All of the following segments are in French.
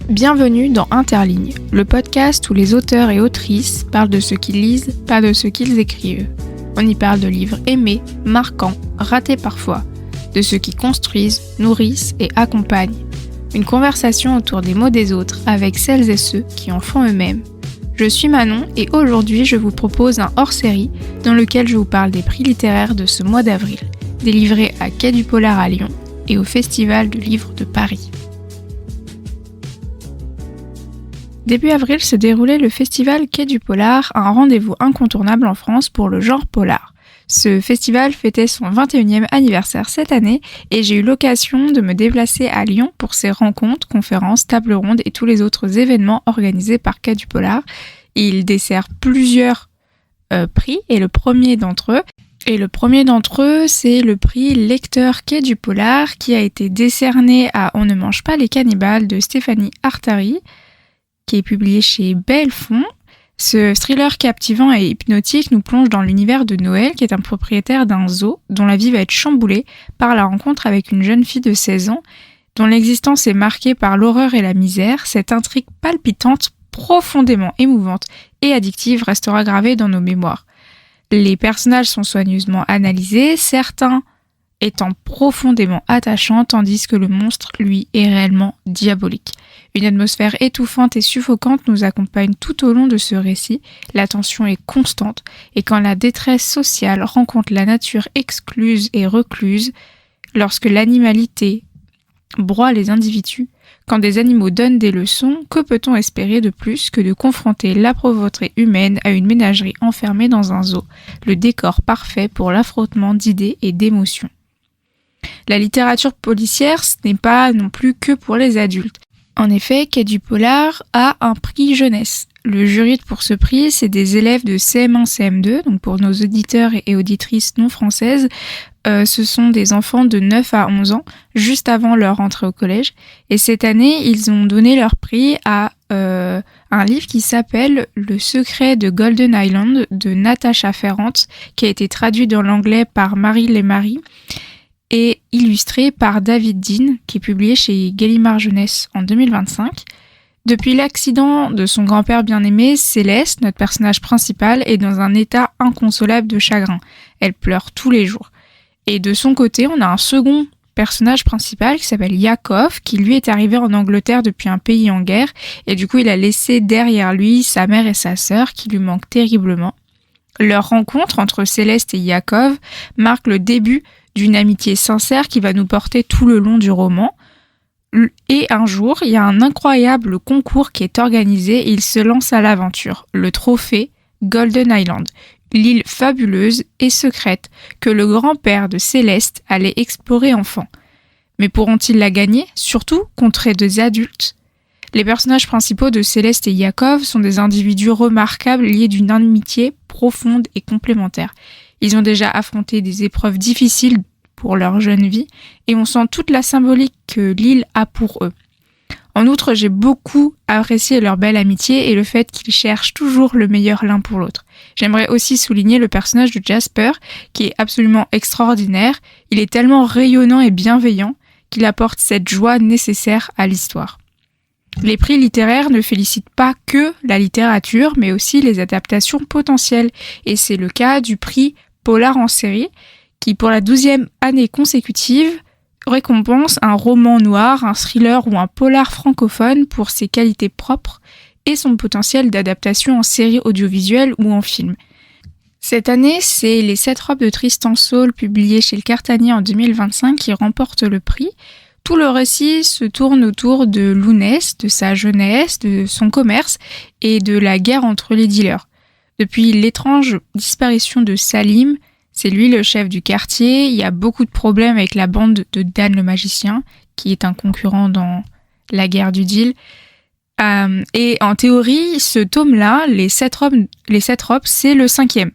Bienvenue dans Interligne, le podcast où les auteurs et autrices parlent de ce qu'ils lisent, pas de ce qu'ils écrivent. On y parle de livres aimés, marquants, ratés parfois, de ceux qui construisent, nourrissent et accompagnent. Une conversation autour des mots des autres avec celles et ceux qui en font eux-mêmes. Je suis Manon et aujourd'hui je vous propose un hors-série dans lequel je vous parle des prix littéraires de ce mois d'avril, délivrés à Quai du Polar à Lyon et au Festival du Livre de Paris. Début avril se déroulait le festival Quai du Polar, un rendez-vous incontournable en France pour le genre polar. Ce festival fêtait son 21e anniversaire cette année et j'ai eu l'occasion de me déplacer à Lyon pour ses rencontres, conférences, tables rondes et tous les autres événements organisés par Quai du Polar. Il dessert plusieurs prix et le premier d'entre eux, c'est le prix Lecteur Quai du Polar qui a été décerné à On ne mange pas les cannibales de Stéphanie Artari, qui est publié chez Belfond. Ce thriller captivant et hypnotique nous plonge dans l'univers de Noël, qui est un propriétaire d'un zoo dont la vie va être chamboulée par la rencontre avec une jeune fille de 16 ans, dont l'existence est marquée par l'horreur et la misère. Cette intrigue palpitante, profondément émouvante et addictive restera gravée dans nos mémoires. Les personnages sont soigneusement analysés, certains étant profondément attachants, tandis que le monstre, lui, est réellement diabolique. Une atmosphère étouffante et suffocante nous accompagne tout au long de ce récit, la tension est constante, et quand la détresse sociale rencontre la nature excluse et recluse, lorsque l'animalité broie les individus, quand des animaux donnent des leçons, que peut-on espérer de plus que de confronter la pauvreté humaine à une ménagerie enfermée dans un zoo, le décor parfait pour l'affrontement d'idées et d'émotions. La littérature policière, ce n'est pas non plus que pour les adultes. En effet, Quai du Polar a un prix jeunesse. Le jury pour ce prix, c'est des élèves de CM1, CM2, donc pour nos auditeurs et auditrices non françaises, ce sont des enfants de 9 à 11 ans, juste avant leur entrée au collège. Et cette année, ils ont donné leur prix à un livre qui s'appelle Le secret de Golden Island de Natacha Ferrant, qui a été traduit dans l'anglais par Marie Lemarie et illustré par David Dean, qui est publié chez Gallimard Jeunesse en 2025. Depuis l'accident de son grand-père bien-aimé, Céleste, notre personnage principal, est dans un état inconsolable de chagrin. Elle pleure tous les jours. Et de son côté, on a un second personnage principal qui s'appelle Yakov, qui lui est arrivé en Angleterre depuis un pays en guerre, et du coup il a laissé derrière lui sa mère et sa sœur, qui lui manquent terriblement. Leur rencontre entre Céleste et Yakov marque le début d'une amitié sincère qui va nous porter tout le long du roman. Et un jour, il y a un incroyable concours qui est organisé et il se lance à l'aventure, le trophée Golden Island, l'île fabuleuse et secrète que le grand-père de Céleste allait explorer enfant. Mais pourront-ils la gagner, surtout contre des adultes ? Les personnages principaux de Céleste et Yakov sont des individus remarquables liés d'une amitié profonde et complémentaire. Ils ont déjà affronté des épreuves difficiles pour leur jeune vie et on sent toute la symbolique que l'île a pour eux. En outre, j'ai beaucoup apprécié leur belle amitié et le fait qu'ils cherchent toujours le meilleur l'un pour l'autre. J'aimerais aussi souligner le personnage de Jasper qui est absolument extraordinaire. Il est tellement rayonnant et bienveillant qu'il apporte cette joie nécessaire à l'histoire. Les prix littéraires ne félicitent pas que la littérature, mais aussi les adaptations potentielles. Et c'est le cas du prix Polar en série, qui pour la 12e année consécutive récompense un roman noir, un thriller ou un polar francophone pour ses qualités propres et son potentiel d'adaptation en série audiovisuelle ou en film. Cette année, c'est Les 7 robes de Tristan Saul, publié chez Le Cartanier en 2025, qui remporte le prix. Tout le récit se tourne autour de Lounès, de sa jeunesse, de son commerce et de la guerre entre les dealers. Depuis l'étrange disparition de Salim, c'est lui le chef du quartier, il y a beaucoup de problèmes avec la bande de Dan le magicien, qui est un concurrent dans la guerre du deal. Et en théorie, ce tome-là, Les 7 robes, c'est le 5e.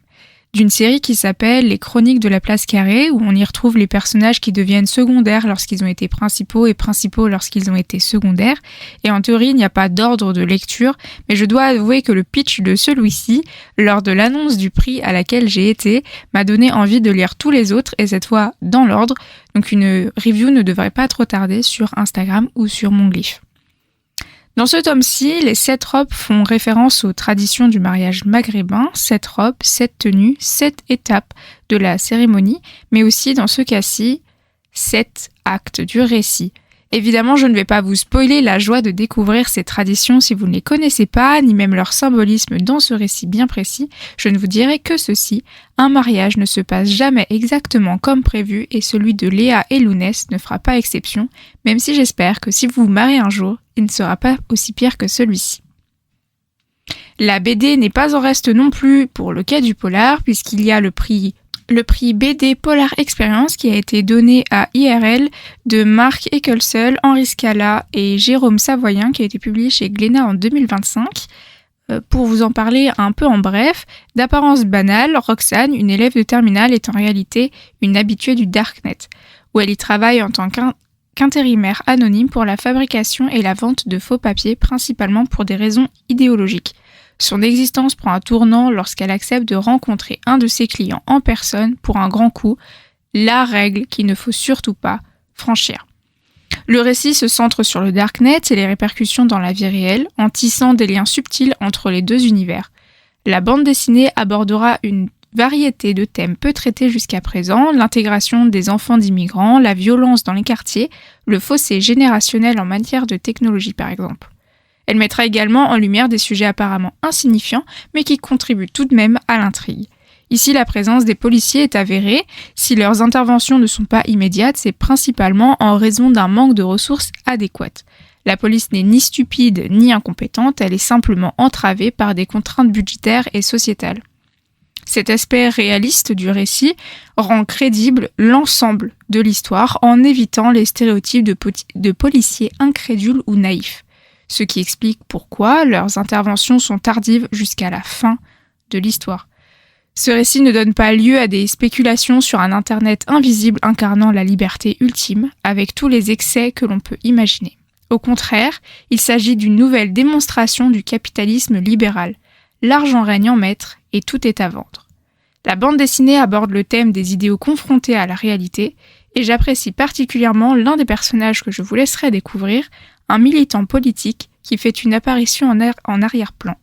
D'une série qui s'appelle Les Chroniques de la Place Carrée, où on y retrouve les personnages qui deviennent secondaires lorsqu'ils ont été principaux et principaux lorsqu'ils ont été secondaires. Et en théorie, il n'y a pas d'ordre de lecture, mais je dois avouer que le pitch de celui-ci, lors de l'annonce du prix à laquelle j'ai été, m'a donné envie de lire tous les autres, et cette fois dans l'ordre. Donc une review ne devrait pas trop tarder sur Instagram ou sur mon glyphe. Dans ce tome-ci, les 7 robes font référence aux traditions du mariage maghrébin, 7 robes, 7 tenues, 7 étapes de la cérémonie, mais aussi dans ce cas-ci, 7 actes du récit. Évidemment, je ne vais pas vous spoiler la joie de découvrir ces traditions si vous ne les connaissez pas, ni même leur symbolisme dans ce récit bien précis. Je ne vous dirai que ceci, un mariage ne se passe jamais exactement comme prévu et celui de Léa et Lounès ne fera pas exception, même si j'espère que si vous vous mariez un jour, il ne sera pas aussi pire que celui-ci. La BD n'est pas en reste non plus pour le Quai du Polar, puisqu'il y a le prix BD Polar Experience qui a été donné à IRL de Marc Ecclesall, Henri Scala et Jérôme Savoyen, qui a été publié chez Glénat en 2025. Pour vous en parler un peu en bref, d'apparence banale, Roxane, une élève de terminale, est en réalité une habituée du Darknet, où elle y travaille en tant qu'intérimaire anonyme pour la fabrication et la vente de faux papiers, principalement pour des raisons idéologiques. Son existence prend un tournant lorsqu'elle accepte de rencontrer un de ses clients en personne pour un grand coup, la règle qu'il ne faut surtout pas franchir. Le récit se centre sur le Darknet et les répercussions dans la vie réelle, en tissant des liens subtils entre les deux univers. La bande dessinée abordera une variété de thèmes peu traités jusqu'à présent, l'intégration des enfants d'immigrants, la violence dans les quartiers, le fossé générationnel en matière de technologie par exemple. Elle mettra également en lumière des sujets apparemment insignifiants, mais qui contribuent tout de même à l'intrigue. Ici, la présence des policiers est avérée. Si leurs interventions ne sont pas immédiates, c'est principalement en raison d'un manque de ressources adéquates. La police n'est ni stupide ni incompétente, elle est simplement entravée par des contraintes budgétaires et sociétales. Cet aspect réaliste du récit rend crédible l'ensemble de l'histoire en évitant les stéréotypes de policiers incrédules ou naïfs. Ce qui explique pourquoi leurs interventions sont tardives jusqu'à la fin de l'histoire. Ce récit ne donne pas lieu à des spéculations sur un Internet invisible incarnant la liberté ultime, avec tous les excès que l'on peut imaginer. Au contraire, il s'agit d'une nouvelle démonstration du capitalisme libéral. L'argent règne en maître et tout est à vendre. La bande dessinée aborde le thème des idéaux confrontés à la réalité, et j'apprécie particulièrement l'un des personnages que je vous laisserai découvrir, un militant politique qui fait une apparition en arrière-plan.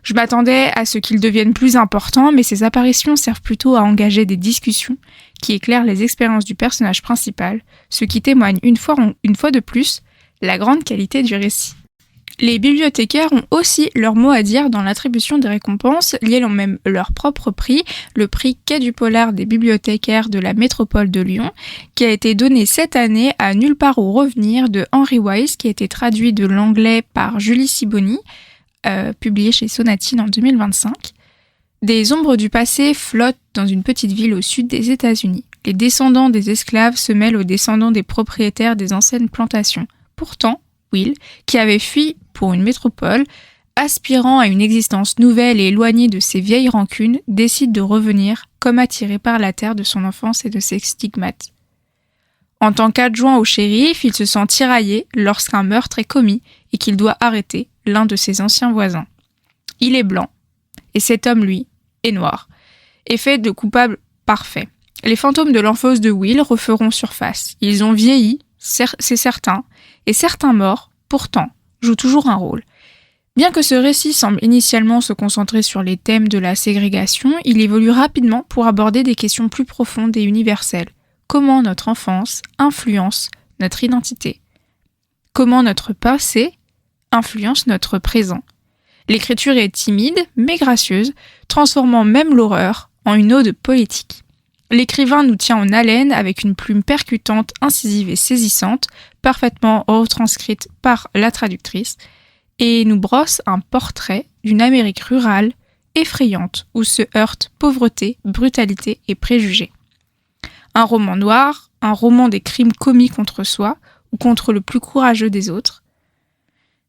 Je m'attendais à ce qu'il devienne plus important, mais ces apparitions servent plutôt à engager des discussions qui éclairent les expériences du personnage principal, ce qui témoigne une fois de plus la grande qualité du récit. Les bibliothécaires ont aussi leur mot à dire dans l'attribution des récompenses, liées ont même leur propre prix, le prix Quai du Polar des bibliothécaires de la métropole de Lyon, qui a été donné cette année à Nulle part où revenir de Henry Wise, qui a été traduit de l'anglais par Julie Sibony, publié chez Sonatine en 2025. Des ombres du passé flottent dans une petite ville au sud des États-Unis. Les descendants des esclaves se mêlent aux descendants des propriétaires des anciennes plantations. Pourtant, Will, qui avait fui pour une métropole, aspirant à une existence nouvelle et éloignée de ses vieilles rancunes, décide de revenir, comme attiré par la terre de son enfance et de ses stigmates. En tant qu'adjoint au shérif, il se sent tiraillé lorsqu'un meurtre est commis et qu'il doit arrêter l'un de ses anciens voisins. Il est blanc, et cet homme, lui, est noir, et fait de coupable parfait. Les fantômes de l'enfance de Will referont surface. Ils ont vieilli, c'est certain, et certains morts, pourtant, jouent toujours un rôle. Bien que ce récit semble initialement se concentrer sur les thèmes de la ségrégation, il évolue rapidement pour aborder des questions plus profondes et universelles. Comment notre enfance influence notre identité? Comment notre passé influence notre présent? L'écriture est timide, mais gracieuse, transformant même l'horreur en une ode poétique. L'écrivain nous tient en haleine avec une plume percutante, incisive et saisissante, parfaitement retranscrite par la traductrice, et nous brosse un portrait d'une Amérique rurale, effrayante, où se heurtent pauvreté, brutalité et préjugés. Un roman noir, un roman des crimes commis contre soi ou contre le plus courageux des autres.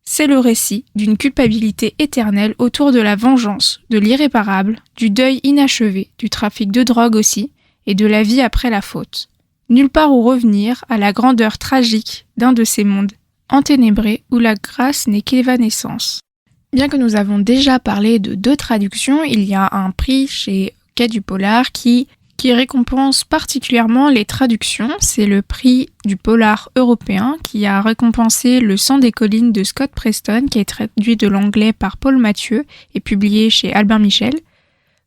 C'est le récit d'une culpabilité éternelle autour de la vengeance, de l'irréparable, du deuil inachevé, du trafic de drogue aussi, et de la vie après la faute. Nulle part où revenir à la grandeur tragique d'un de ces mondes enténébrés où la grâce n'est qu'évanescence. Bien que nous avons déjà parlé de 2 traductions, il y a un prix chez Quai du Polar qui qui récompense particulièrement les traductions. C'est le prix du polar européen qui a récompensé Le sang des collines de Scott Preston, qui est traduit de l'anglais par Paul Mathieu et publié chez Albin Michel.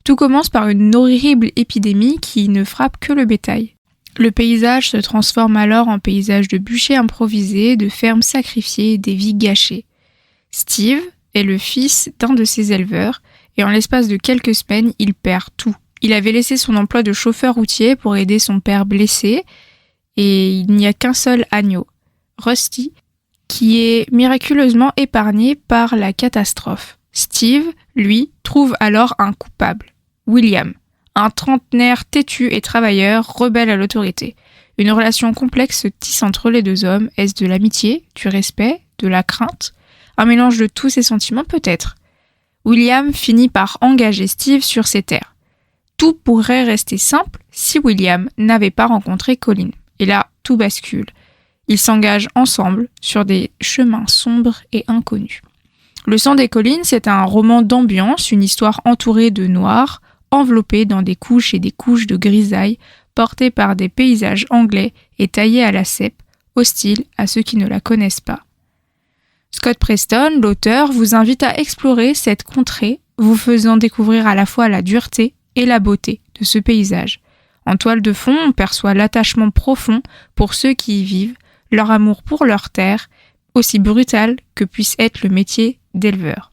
Tout commence par une horrible épidémie qui ne frappe que le bétail. Le paysage se transforme alors en paysage de bûchers improvisés, de fermes sacrifiées, des vies gâchées. Steve est le fils d'un de ces éleveurs et en l'espace de quelques semaines, il perd tout. Il avait laissé son emploi de chauffeur routier pour aider son père blessé et il n'y a qu'un seul agneau, Rusty, qui est miraculeusement épargné par la catastrophe. Steve, lui, trouve alors un coupable, William, un trentenaire têtu et travailleur, rebelle à l'autorité. Une relation complexe se tisse entre les deux hommes. Est-ce de l'amitié, du respect, de la crainte ? Un mélange de tous ces sentiments peut-être. William finit par engager Steve sur ses terres. Tout pourrait rester simple si William n'avait pas rencontré Colin. Et là, tout bascule. Ils s'engagent ensemble sur des chemins sombres et inconnus. Le sang des collines, c'est un roman d'ambiance, une histoire entourée de noir, enveloppée dans des couches et des couches de grisaille, portée par des paysages anglais et taillée à la cèpe, hostile à ceux qui ne la connaissent pas. Scott Preston, l'auteur, vous invite à explorer cette contrée, vous faisant découvrir à la fois la dureté et la beauté de ce paysage. En toile de fond, on perçoit l'attachement profond pour ceux qui y vivent, leur amour pour leur terre, aussi brutal que puisse être le métier d'éleveur.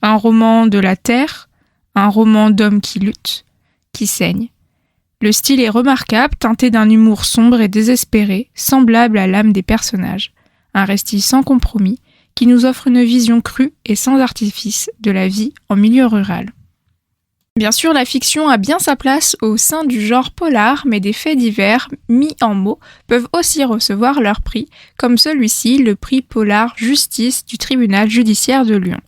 Un roman de la terre, un roman d'hommes qui luttent, qui saignent. Le style est remarquable, teinté d'un humour sombre et désespéré, semblable à l'âme des personnages. Un récit sans compromis, qui nous offre une vision crue et sans artifice de la vie en milieu rural. Bien sûr, la fiction a bien sa place au sein du genre polar, mais des faits divers mis en mots peuvent aussi recevoir leur prix, comme celui-ci, le prix Polar Justice du tribunal judiciaire de Lyon.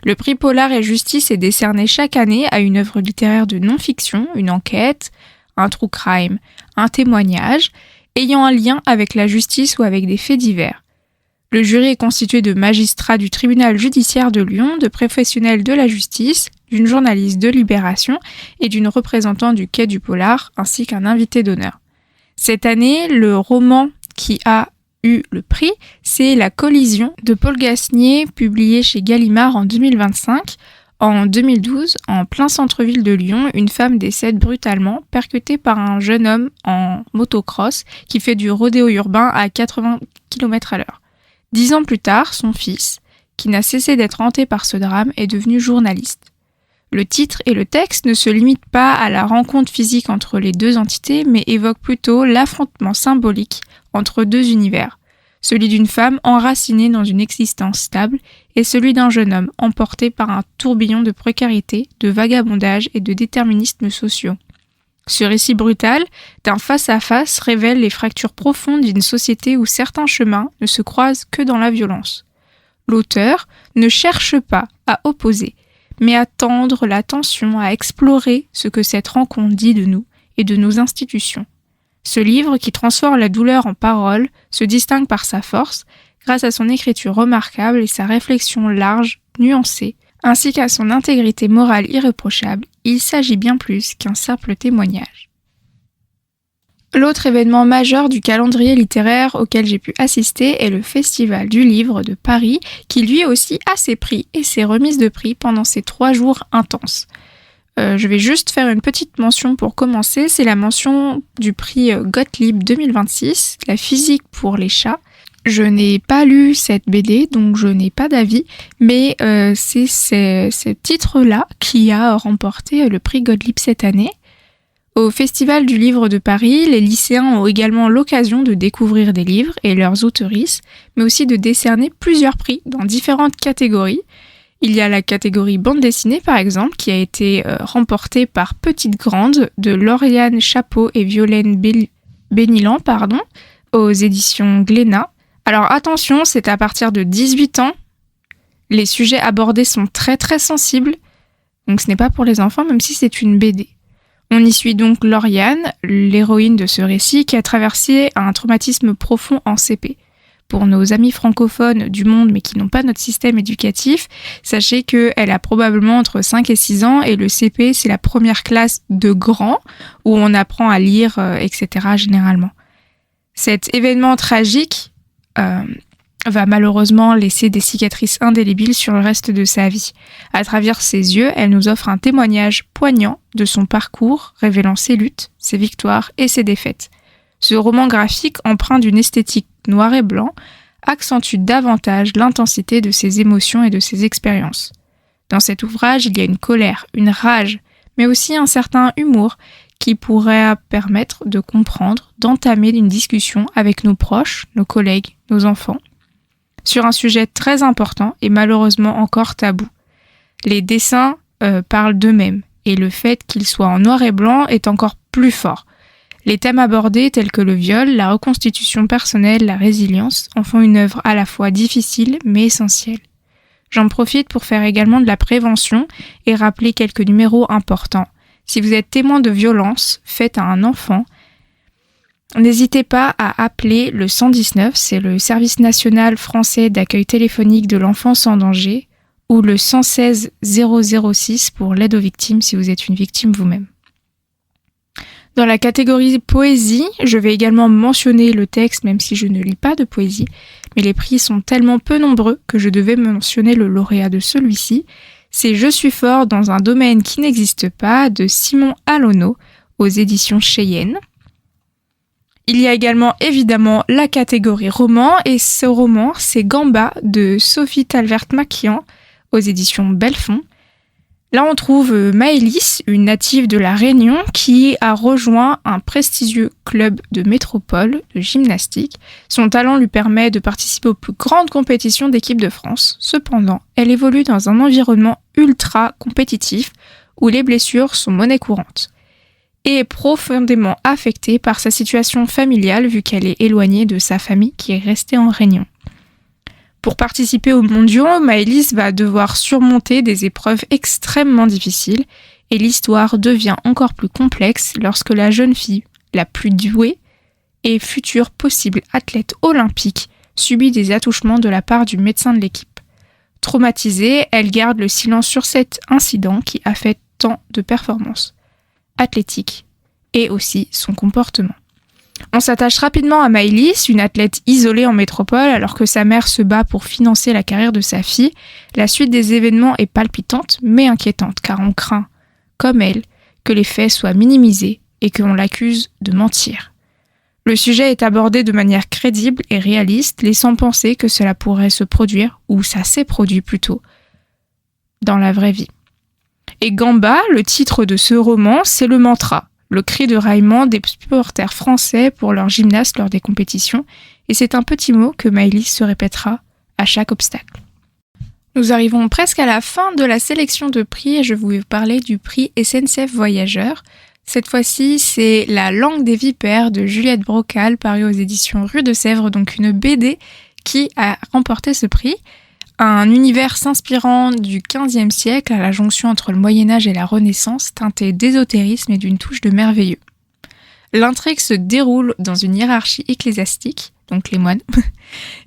Le prix Polar et Justice est décerné chaque année à une œuvre littéraire de non-fiction, une enquête, un true crime, un témoignage, ayant un lien avec la justice ou avec des faits divers. Le jury est constitué de magistrats du tribunal judiciaire de Lyon, de professionnels de la justice, d'une journaliste de Libération et d'une représentante du Quai du Polar, ainsi qu'un invité d'honneur. Cette année, le roman qui a eu le prix, c'est La collision de Paul Gasnier, publié chez Gallimard en 2025. En 2012, en plein centre-ville de Lyon, une femme décède brutalement, percutée par un jeune homme en motocross qui fait du rodéo urbain à 80 km/h. 10 ans plus tard, son fils, qui n'a cessé d'être hanté par ce drame, est devenu journaliste. Le titre et le texte ne se limitent pas à la rencontre physique entre les deux entités, mais évoquent plutôt l'affrontement symbolique entre deux univers, celui d'une femme enracinée dans une existence stable et celui d'un jeune homme emporté par un tourbillon de précarité, de vagabondage et de déterminismes sociaux. Ce récit brutal d'un face-à-face révèle les fractures profondes d'une société où certains chemins ne se croisent que dans la violence. L'auteur ne cherche pas à opposer, mais à tendre l'attention, à explorer ce que cette rencontre dit de nous et de nos institutions. Ce livre, qui transforme la douleur en parole, se distingue par sa force, grâce à son écriture remarquable et sa réflexion large, nuancée, ainsi qu'à son intégrité morale irréprochable. Il s'agit bien plus qu'un simple témoignage. L'autre événement majeur du calendrier littéraire auquel j'ai pu assister est le Festival du Livre de Paris, qui lui aussi a ses prix et ses remises de prix pendant ces 3 jours intenses. Je vais juste faire une petite mention pour commencer, c'est la mention du prix Gottlieb 2026, La physique pour les chats. Je n'ai pas lu cette BD, donc je n'ai pas d'avis, mais c'est ce titre-là qui a remporté le prix Gottlieb cette année. Au Festival du Livre de Paris, les lycéens ont également l'occasion de découvrir des livres et leurs auteurices, mais aussi de décerner plusieurs prix dans différentes catégories. Il y a la catégorie bande dessinée par exemple, qui a été remportée par Petite Grande de Lauriane Chapeau et Violaine Bénilan, aux éditions Glénat. Alors attention, c'est à partir de 18 ans. Les sujets abordés sont très très sensibles, donc ce n'est pas pour les enfants, même si c'est une BD. On y suit donc Lauriane, l'héroïne de ce récit, qui a traversé un traumatisme profond en CP. Pour nos amis francophones du monde mais qui n'ont pas notre système éducatif, sachez qu'elle a probablement entre 5 et 6 ans et le CP, c'est la première classe de grand où on apprend à lire, etc. généralement. Cet événement tragique va malheureusement laisser des cicatrices indélébiles sur le reste de sa vie. À travers ses yeux, elle nous offre un témoignage poignant de son parcours, révélant ses luttes, ses victoires et ses défaites. Ce roman graphique, empreint d'une esthétique noir et blanc, accentue davantage l'intensité de ses émotions et de ses expériences. Dans cet ouvrage, il y a une colère, une rage, mais aussi un certain humour qui pourrait permettre de comprendre, d'entamer une discussion avec nos proches, nos collègues, nos enfants, sur un sujet très important et malheureusement encore tabou. Les dessins parlent d'eux-mêmes, et le fait qu'ils soient en noir et blanc est encore plus fort. Les thèmes abordés tels que le viol, la reconstitution personnelle, la résilience en font une œuvre à la fois difficile mais essentielle. J'en profite pour faire également de la prévention et rappeler quelques numéros importants. Si vous êtes témoin de violences faites à un enfant, n'hésitez pas à appeler le 119, c'est le service national français d'accueil téléphonique de l'enfance en danger, ou le 116 006 pour l'aide aux victimes si vous êtes une victime vous-même. Dans la catégorie poésie, je vais également mentionner le texte, même si je ne lis pas de poésie, mais les prix sont tellement peu nombreux que je devais mentionner le lauréat de celui-ci. C'est Je suis fort dans un domaine qui n'existe pas de Simon Alonneau aux éditions Cheyenne. Il y a également évidemment la catégorie roman, et ce roman, c'est Gamba de Sophie Talvert-Makian aux éditions Belfond. Là, on trouve Maëlys, une native de La Réunion, qui a rejoint un prestigieux club de métropole de gymnastique. Son talent lui permet de participer aux plus grandes compétitions d'équipe de France. Cependant, elle évolue dans un environnement ultra compétitif où les blessures sont monnaie courante et est profondément affectée par sa situation familiale vu qu'elle est éloignée de sa famille qui est restée en Réunion. Pour participer aux mondiaux, Maëlys va devoir surmonter des épreuves extrêmement difficiles et l'histoire devient encore plus complexe lorsque la jeune fille, la plus douée et future possible athlète olympique, subit des attouchements de la part du médecin de l'équipe. Traumatisée, elle garde le silence sur cet incident qui affecte tant de performances athlétiques et aussi son comportement. On s'attache rapidement à Maëlys, une athlète isolée en métropole alors que sa mère se bat pour financer la carrière de sa fille. La suite des événements est palpitante mais inquiétante car on craint, comme elle, que les faits soient minimisés et qu'on l'accuse de mentir. Le sujet est abordé de manière crédible et réaliste, laissant penser que cela pourrait se produire, ou ça s'est produit plutôt, dans la vraie vie. Et Gamba, le titre de ce roman, c'est le mantra. Le cri de raillement des supporters français pour leurs gymnastes lors des compétitions, et c'est un petit mot que Maëlys se répétera à chaque obstacle. Nous arrivons presque à la fin de la sélection de prix et je vais vous parler du prix SNCF Voyageurs. Cette fois-ci, c'est La langue des vipères de Juliette Brocal, paru aux éditions Rue de Sèvres, donc une BD qui a remporté ce prix. Un univers s'inspirant du XVe siècle à la jonction entre le Moyen-Âge et la Renaissance, teinté d'ésotérisme et d'une touche de merveilleux. L'intrigue se déroule dans une hiérarchie ecclésiastique, donc les moines,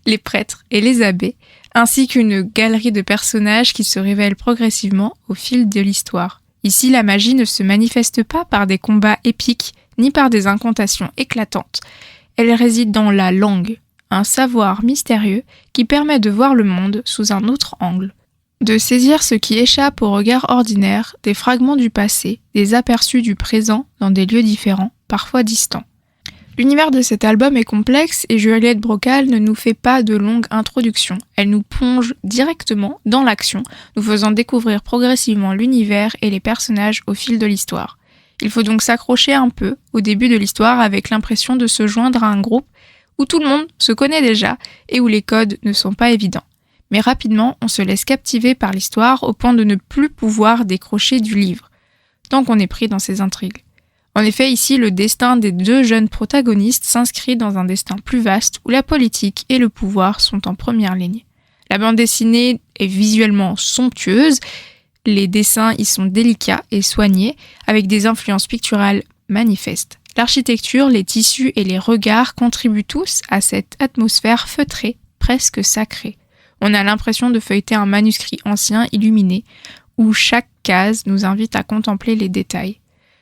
les prêtres et les abbés, ainsi qu'une galerie de personnages qui se révèlent progressivement au fil de l'histoire. Ici, la magie ne se manifeste pas par des combats épiques, ni par des incantations éclatantes. Elle réside dans la langue, un savoir mystérieux qui permet de voir le monde sous un autre angle, de saisir ce qui échappe au regard ordinaire, des fragments du passé, des aperçus du présent dans des lieux différents, parfois distants. L'univers de cet album est complexe et Juliette Brocal ne nous fait pas de longues introductions. Elle nous plonge directement dans l'action, nous faisant découvrir progressivement l'univers et les personnages au fil de l'histoire. Il faut donc s'accrocher un peu au début de l'histoire avec l'impression de se joindre à un groupe où tout le monde se connaît déjà et où les codes ne sont pas évidents. Mais rapidement, on se laisse captiver par l'histoire au point de ne plus pouvoir décrocher du livre, tant qu'on est pris dans ces intrigues. En effet, ici, le destin des deux jeunes protagonistes s'inscrit dans un destin plus vaste où la politique et le pouvoir sont en première ligne. La bande dessinée est visuellement somptueuse, les dessins y sont délicats et soignés, avec des influences picturales manifestes. L'architecture, les tissus et les regards contribuent tous à cette atmosphère feutrée, presque sacrée. On a l'impression de feuilleter un manuscrit ancien illuminé, où chaque case nous invite à contempler les détails.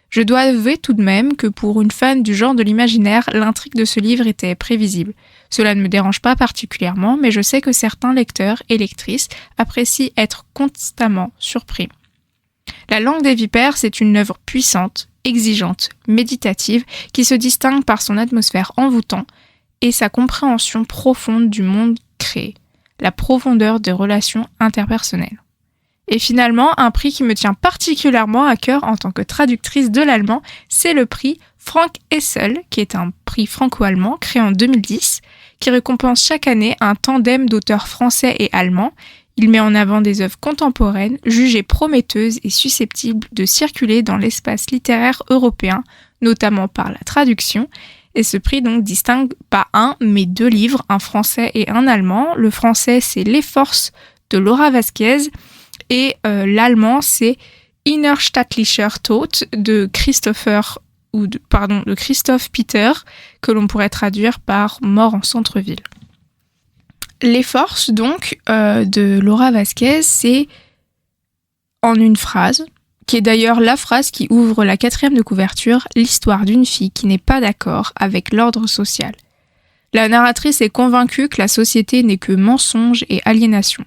Je dois avouer tout de même que pour une fan du genre de l'imaginaire, l'intrigue de ce livre était prévisible. Cela ne me dérange pas particulièrement, mais je sais que certains lecteurs et lectrices apprécient être constamment surpris. La Langue des Vipères, c'est une œuvre puissante, exigeante, méditative, qui se distingue par son atmosphère envoûtante et sa compréhension profonde du monde créé, la profondeur des relations interpersonnelles. Et finalement, un prix qui me tient particulièrement à cœur en tant que traductrice de l'allemand, c'est le prix Frank Hessel, qui est un prix franco-allemand créé en 2010, qui récompense chaque année un tandem d'auteurs français et allemands. Il met en avant des œuvres contemporaines, jugées prometteuses et susceptibles de circuler dans l'espace littéraire européen, notamment par la traduction. Et ce prix donc distingue pas un, mais 2 livres, un français et un allemand. Le français, c'est Les Forces de Laura Vasquez, et l'allemand, c'est Innerstadt-licher Tod de Christoph Peter, que l'on pourrait traduire par Mort en centre-ville. Les forces, donc, de Laura Vasquez, c'est en une phrase, qui est d'ailleurs la phrase qui ouvre la 4e de couverture, l'histoire d'une fille qui n'est pas d'accord avec l'ordre social. La narratrice est convaincue que la société n'est que mensonge et aliénation.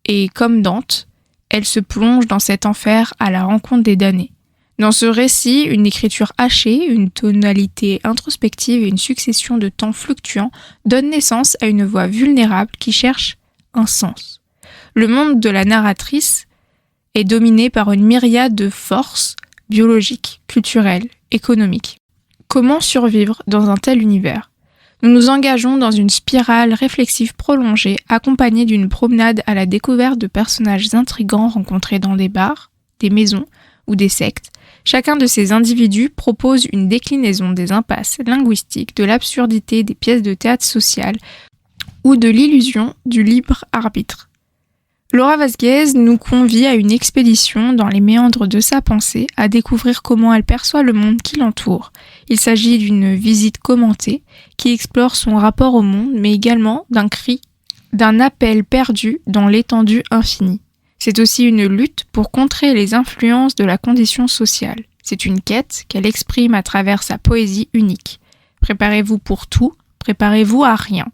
Et comme Dante, elle se plonge dans cet enfer à la rencontre des damnés. Dans ce récit, une écriture hachée, une tonalité introspective et une succession de temps fluctuants donnent naissance à une voix vulnérable qui cherche un sens. Le monde de la narratrice est dominé par une myriade de forces biologiques, culturelles, économiques. Comment survivre dans un tel univers ? Nous nous engageons dans une spirale réflexive prolongée, accompagnée d'une promenade à la découverte de personnages intrigants rencontrés dans des bars, des maisons ou des sectes. Chacun de ces individus propose une déclinaison des impasses linguistiques, de l'absurdité des pièces de théâtre sociales ou de l'illusion du libre arbitre. Laura Vasquez nous convie à une expédition dans les méandres de sa pensée, à découvrir comment elle perçoit le monde qui l'entoure. Il s'agit d'une visite commentée qui explore son rapport au monde, mais également d'un appel perdu dans l'étendue infinie. C'est aussi une lutte pour contrer les influences de la condition sociale. C'est une quête qu'elle exprime à travers sa poésie unique. Préparez-vous pour tout, préparez-vous à rien.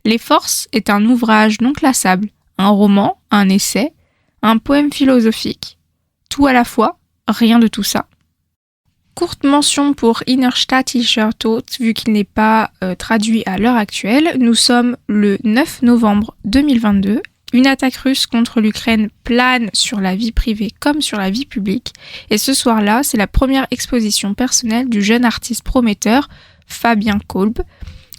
Les Forces est un ouvrage non classable, un roman, un essai, un poème philosophique. Tout à la fois, rien de tout ça. Courte mention pour Innerstadt-licher Tod, vu qu'il n'est pas traduit à l'heure actuelle. Nous sommes le 9 novembre 2022. Une attaque russe contre l'Ukraine plane sur la vie privée comme sur la vie publique. Et ce soir-là, c'est la première exposition personnelle du jeune artiste prometteur Fabien Kolb,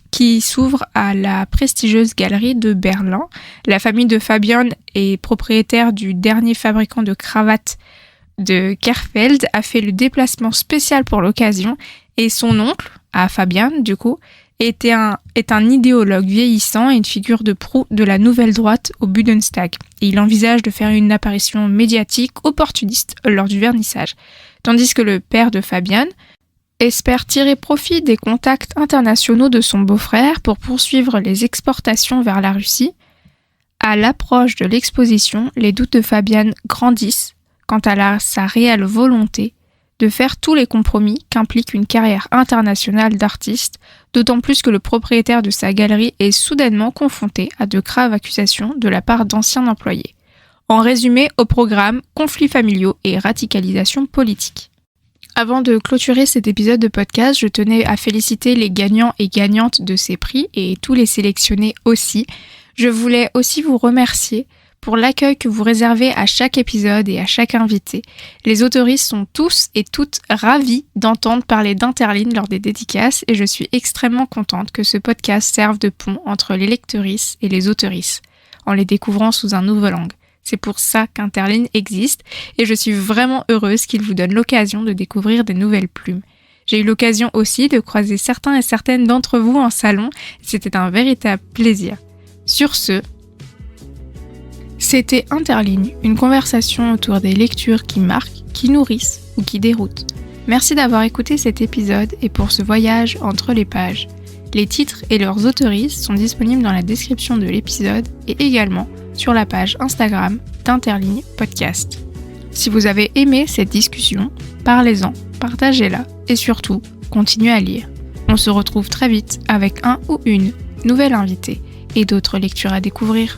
qui s'ouvre à la prestigieuse galerie de Berlin. La famille de Fabien est propriétaire du dernier fabricant de cravates de Kerfeld, a fait le déplacement spécial pour l'occasion, et son oncle, à Fabien du coup, est un idéologue vieillissant et une figure de proue de la nouvelle droite au Bundestag. Et il envisage de faire une apparition médiatique opportuniste lors du vernissage. Tandis que le père de Fabien espère tirer profit des contacts internationaux de son beau-frère pour poursuivre les exportations vers la Russie. À l'approche de l'exposition, les doutes de Fabien grandissent quant à sa réelle volonté de faire tous les compromis qu'implique une carrière internationale d'artiste, d'autant plus que le propriétaire de sa galerie est soudainement confronté à de graves accusations de la part d'anciens employés. En résumé, au programme, conflits familiaux et radicalisation politique. Avant de clôturer cet épisode de podcast, je tenais à féliciter les gagnants et gagnantes de ces prix et tous les sélectionnés aussi. Je voulais aussi vous remercier pour l'accueil que vous réservez à chaque épisode et à chaque invité. Les autoristes sont tous et toutes ravis d'entendre parler d'Interline lors des dédicaces et je suis extrêmement contente que ce podcast serve de pont entre les lectrices et les autoristes, en les découvrant sous un nouvel angle. C'est pour ça qu'Interline existe et je suis vraiment heureuse qu'il vous donne l'occasion de découvrir des nouvelles plumes. J'ai eu l'occasion aussi de croiser certains et certaines d'entre vous en salon. C'était un véritable plaisir. Sur ce, c'était Interligne, une conversation autour des lectures qui marquent, qui nourrissent ou qui déroutent. Merci d'avoir écouté cet épisode et pour ce voyage entre les pages. Les titres et leurs autoristes sont disponibles dans la description de l'épisode et également sur la page Instagram d'Interligne Podcast. Si vous avez aimé cette discussion, parlez-en, partagez-la et surtout, continuez à lire. On se retrouve très vite avec un ou une nouvelle invitée et d'autres lectures à découvrir.